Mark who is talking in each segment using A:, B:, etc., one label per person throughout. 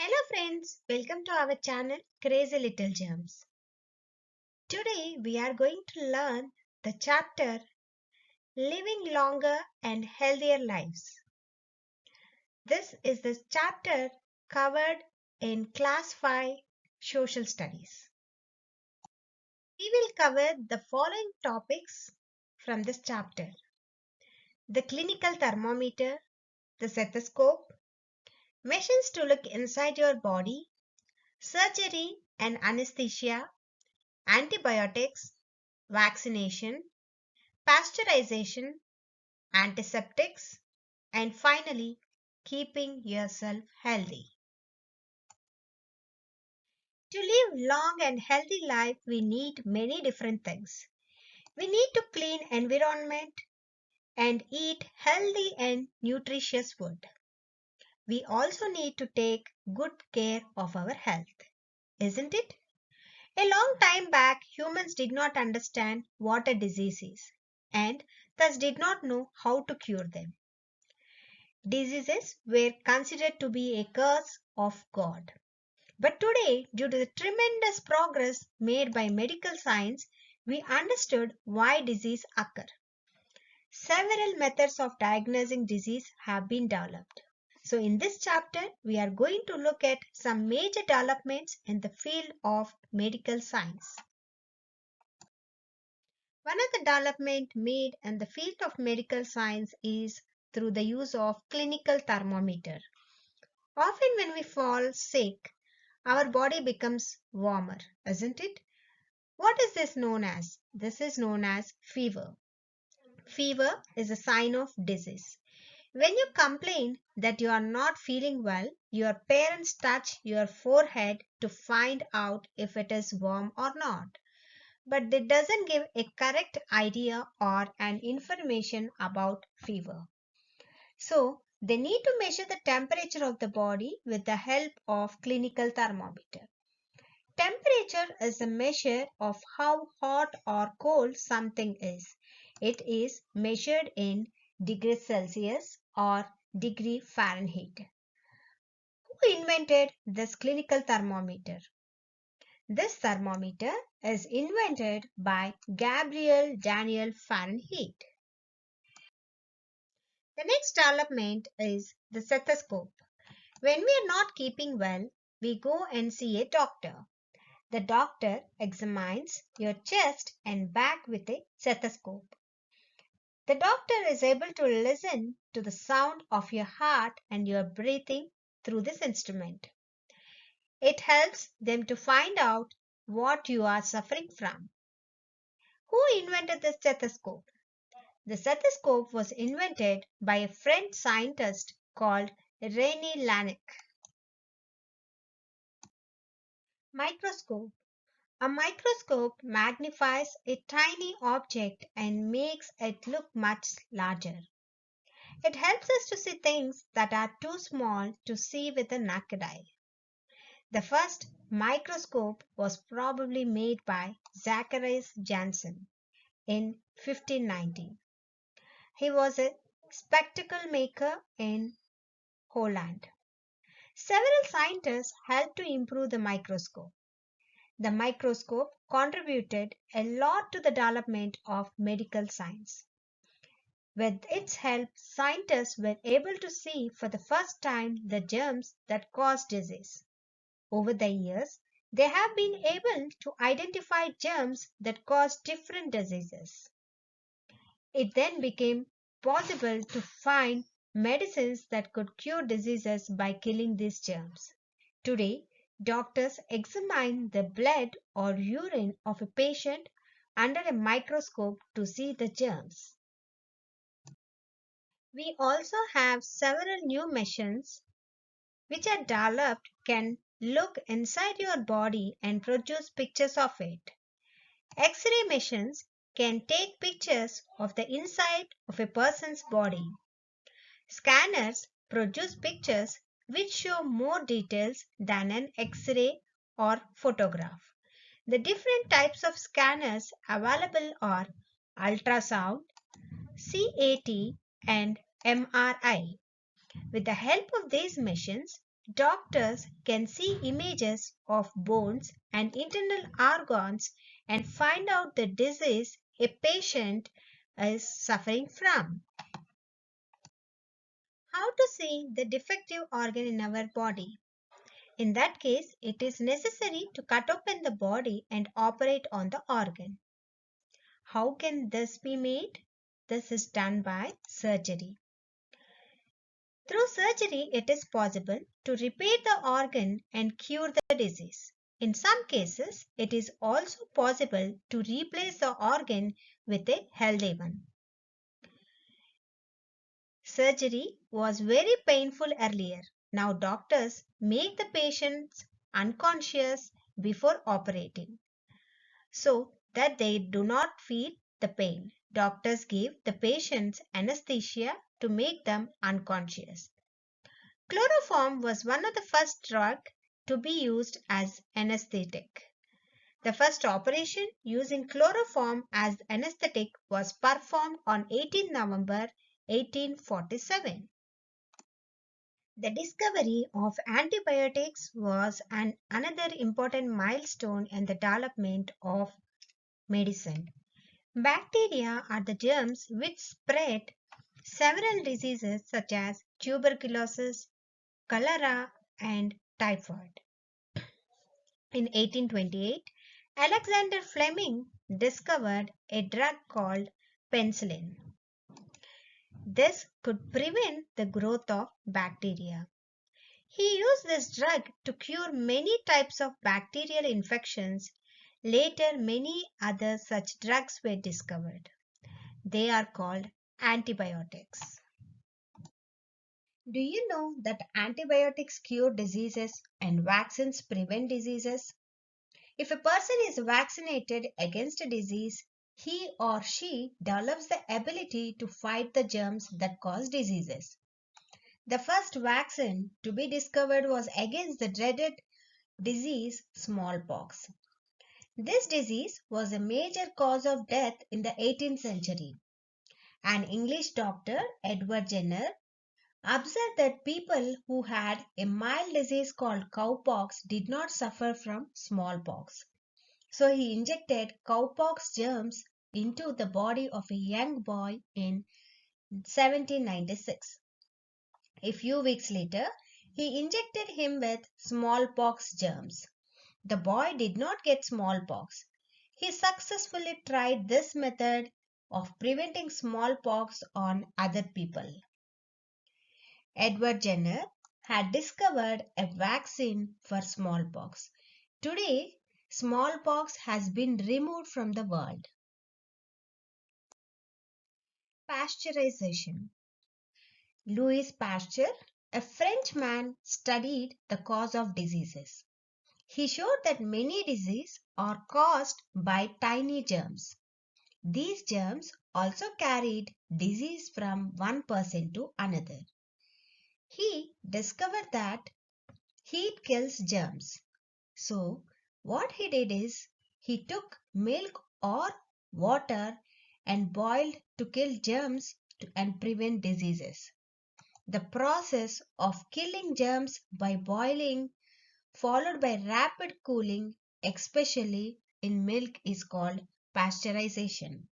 A: Hello friends, welcome to our channel Crazy Little Germs. Today we are going to learn the chapter Living Longer and Healthier Lives. This is the chapter covered in Class 5 Social Studies. We will cover the following topics from this chapter: the clinical thermometer, the stethoscope, machines to look inside your body, surgery and anesthesia, antibiotics, vaccination, pasteurization, antiseptics, and finally, keeping yourself healthy. To live long and healthy life, we need many different things. We need to clean environment and eat healthy and nutritious food. We also need to take good care of our health, isn't it? A long time back, humans did not understand what a disease is and thus did not know how to cure them. Diseases were considered to be a curse of God. But today, due to the tremendous progress made by medical science, we understood why disease occur. Several methods of diagnosing disease have been developed. So in this chapter, we are going to look at some major developments in the field of medical science. One of the developments made in the field of medical science is through the use of clinical thermometer. Often when we fall sick, our body becomes warmer, isn't it? What is this known as? This is known as fever. Fever is a sign of disease. When you complain that you are not feeling well, your parents touch your forehead to find out if it is warm or not. But it doesn't give a correct idea or an information about fever. So, they need to measure the temperature of the body with the help of clinical thermometer. Temperature is a measure of how hot or cold something is. It is measured in degrees Celsius or degree Fahrenheit. Who invented this clinical thermometer? This thermometer is invented by Gabriel Daniel Fahrenheit. The next development is the stethoscope. When we are not keeping well, we go and see a doctor. The doctor examines your chest and back with a stethoscope. The doctor is able to listen to the sound of your heart and your breathing through this instrument. It helps them to find out what you are suffering from. Who invented the stethoscope? The stethoscope was invented by a French scientist called René Laennec. Microscope. A microscope magnifies a tiny object and makes it look much larger. It helps us to see things that are too small to see with the naked eye. The first microscope was probably made by Zacharias Janssen in 1590. He was a spectacle maker in Holland. Several scientists helped to improve the microscope. The microscope contributed a lot to the development of medical science. With its help, scientists were able to see for the first time the germs that cause disease. Over the years, they have been able to identify germs that cause different diseases. It then became possible to find medicines that could cure diseases by killing these germs. Today, doctors examine the blood or urine of a patient under a microscope to see the germs. We also have several new machines which are developed can look inside your body and produce pictures of it. X-ray machines can take pictures of the inside of a person's body. Scanners produce pictures which show more details than an X-ray or photograph. The different types of scanners available are ultrasound, CAT, and MRI. With the help of these machines, Doctors can see images of bones and internal organs and find out the disease a patient is suffering from. How to see the defective organ in our body? In that case, it is necessary to cut open the body and operate on the organ. How can this be made? This is done by surgery. Through surgery, it is possible to repair the organ and cure the disease. In some cases, it is also possible to replace the organ with a healthy one. Surgery was very painful earlier. Now doctors make the patients unconscious before operating so that they do not feel the pain. Doctors give the patients anesthesia to make them unconscious. Chloroform was one of the first drugs to be used as anesthetic. The first operation using chloroform as anesthetic was performed on 18 November 1847. The discovery of antibiotics was another important milestone in the development of medicine. Bacteria are the germs which spread several diseases such as tuberculosis, cholera, and typhoid. In 1828, Alexander Fleming discovered a drug called penicillin. This could prevent the growth of bacteria. He used this drug to cure many types of bacterial infections. Later, many other such drugs were discovered. They are called antibiotics. Do you know that antibiotics cure diseases and vaccines prevent diseases? If a person is vaccinated against a disease, he or she develops the ability to fight the germs that cause diseases. The first vaccine to be discovered was against the dreaded disease smallpox. This disease was a major cause of death in the 18th century. An English doctor, Edward Jenner, observed that people who had a mild disease called cowpox did not suffer from smallpox. So he injected cowpox germs into the body of a young boy in 1796. A few weeks later, he injected him with smallpox germs. The boy did not get smallpox. He successfully tried this method of preventing smallpox on other people. Edward Jenner had discovered a vaccine for smallpox. Today, smallpox has been removed from the world. Pasteurization. Louis Pasteur, a Frenchman, studied the cause of diseases. He showed that many diseases are caused by tiny germs. These germs also carried disease from one person to another. He discovered that heat kills germs. So, what he did is he took milk or water and boiled to kill germs and prevent diseases. The process of killing germs by boiling followed by rapid cooling, especially in milk, is called pasteurization.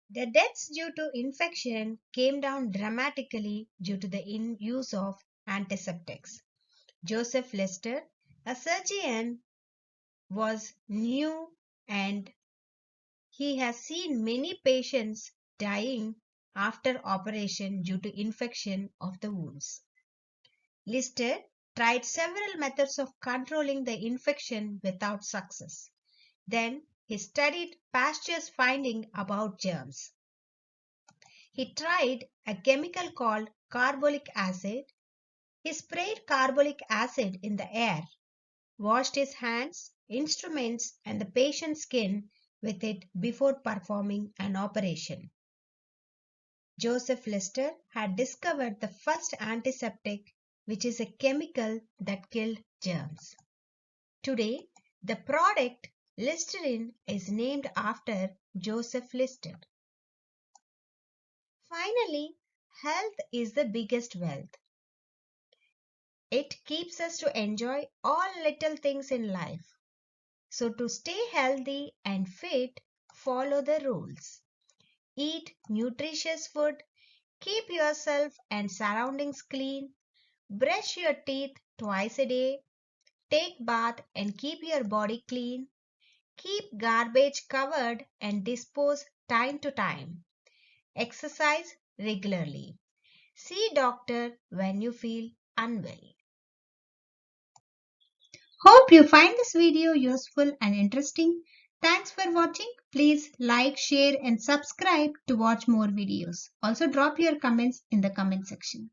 A: The deaths due to infection came down dramatically due to the use of antiseptics. Joseph Lister, a surgeon, was new and he has seen many patients dying after operation due to infection of the wounds. Lister tried several methods of controlling the infection without success. Then he studied Pasteur's finding about germs. He tried a chemical called carbolic acid. He sprayed carbolic acid in the air, washed his hands, instruments, and the patient's skin with it before performing an operation. Joseph Lister had discovered the first antiseptic, which is a chemical that killed germs. Today, the product Listerine is named after Joseph Lister. Finally, health is the biggest wealth. It keeps us to enjoy all little things in life. So to stay healthy and fit, follow the rules. Eat nutritious food, keep yourself and surroundings clean, brush your teeth twice a day, take bath and keep your body clean, keep garbage covered and dispose time to time. Exercise regularly. See doctor when you feel unwell. Hope you find this video useful and interesting. Thanks for watching. Please like, share and subscribe to watch more videos. Also drop your comments in the comment section.